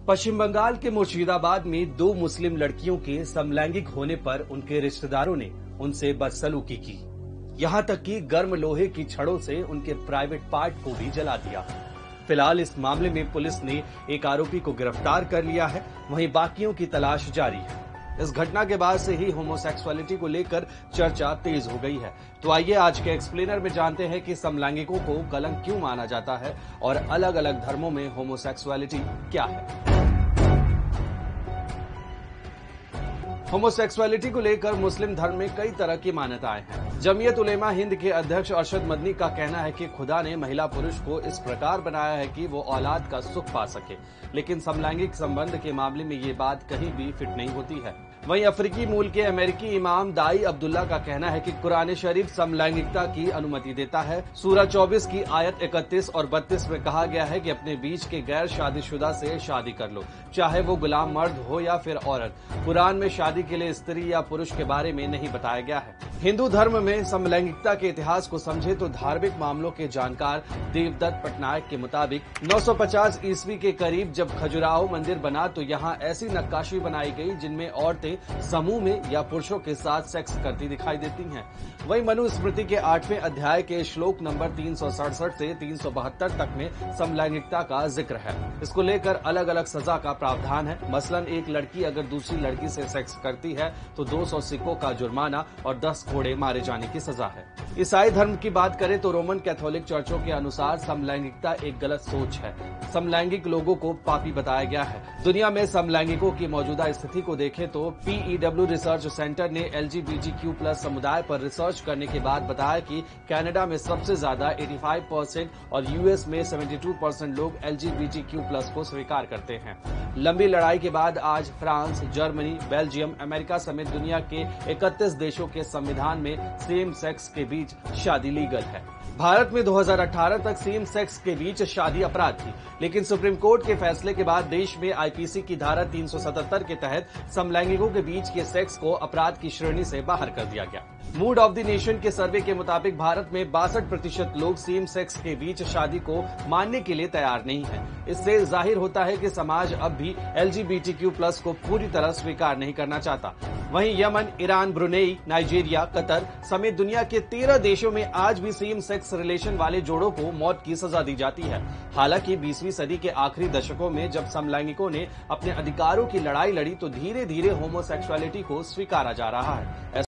पश्चिम बंगाल के मुर्शिदाबाद में दो मुस्लिम लड़कियों के समलैंगिक होने पर उनके रिश्तेदारों ने उनसे बदसलूकी की। यहां तक कि गर्म लोहे की छड़ों से उनके प्राइवेट पार्ट को भी जला दिया। फिलहाल इस मामले में पुलिस ने एक आरोपी को गिरफ्तार कर लिया है, वहीं बाकियों की तलाश जारी है। इस घटना के बाद से ही होमोसेक्सुअलिटी को लेकर चर्चा तेज हो गई है। तो आइए आज के एक्सप्लेनर में जानते हैं कि समलैंगिकों को कलंक क्यों माना जाता है और अलग अलग धर्मों में होमोसेक्सुअलिटी क्या है। होमोसेक्सुअलिटी को लेकर मुस्लिम धर्म में कई तरह की मान्यताएं हैं। जमीयत उलेमा हिंद के अध्यक्ष अरशद मदनी का कहना है कि खुदा ने महिला पुरुष को इस प्रकार बनाया है कि वो औलाद का सुख पा सके, लेकिन समलैंगिक संबंध के मामले में ये बात कहीं भी फिट नहीं होती है। वहीं अफ्रीकी मूल के अमेरिकी इमाम दाई अब्दुल्ला का कहना है कि कुरान शरीफ समलैंगिकता की अनुमति देता है। सूरह 24 की आयत 31 और 32 में कहा गया है कि अपने बीच के गैर शादीशुदा से शादी कर लो, चाहे वो गुलाम मर्द हो या फिर औरत। कुरान में शादी के लिए स्त्री या पुरुष के बारे में नहीं बताया गया है। हिंदू धर्म में समलैंगिकता के इतिहास को समझे तो धार्मिक मामलों के जानकार देवदत्त पटनायक के मुताबिक 950 ईस्वी के करीब जब खजुराहो मंदिर बना तो यहाँ ऐसी नक्काशी बनाई गई जिनमें औरतें समूह में या पुरुषों के साथ सेक्स करती दिखाई देती हैं। वहीं मनुस्मृति के 8वें अध्याय के श्लोक नंबर 367 से 372 तक में समलैंगिकता का जिक्र है। इसको लेकर अलग अलग सजा का प्रावधान है। मसलन एक लड़की अगर दूसरी लड़की से सेक्स करती है तो 200 सिक्कों का जुर्माना और 10 कोड़े मारे जाने की सजा है। ईसाई धर्म की बात करें तो रोमन कैथोलिक चर्चों के अनुसार समलैंगिकता एक गलत सोच है। समलैंगिक लोगों को पापी बताया गया है। दुनिया में समलैंगिकों की मौजूदा स्थिति को देखें तो PEW रिसर्च सेंटर ने LGBTQ+ समुदाय पर रिसर्च करने के बाद बताया कि कनाडा में सबसे ज्यादा 85% और यूएस में 72% लोग LGBTQ+ को स्वीकार करते हैं। लंबी लड़ाई के बाद आज फ्रांस, जर्मनी, बेल्जियम, अमेरिका समेत दुनिया के 31 देशों के संविधान में सेम सेक्स के बीच शादी लीगल है। भारत में 2018 तक सेम सेक्स के बीच शादी अपराध थी, लेकिन सुप्रीम कोर्ट के फैसले के बाद देश में आईपीसी की धारा 377 के तहत समलैंगिकों के बीच के सेक्स को अपराध की श्रेणी से बाहर कर दिया गया। मूड ऑफ द नेशन के सर्वे के मुताबिक भारत में 62% लोग सेम सेक्स के बीच शादी को मानने के लिए तैयार नहीं है। इससे जाहिर होता है कि समाज अब भी LGBTQ+ को पूरी तरह स्वीकार नहीं करना चाहता। वहीं Yemen, Iran, Brunei, Nigeria, Qatar समेत दुनिया के 13 देशों में आज भी सेम सेक्स रिलेशन वाले जोड़ों को मौत की सजा दी जाती है। हालांकि 20वीं सदी के आखिरी दशकों में जब समलैंगिकों ने अपने अधिकारों की लड़ाई लड़ी तो धीरे धीरे होमोसेक्सुअलिटी को स्वीकारा जा रहा है।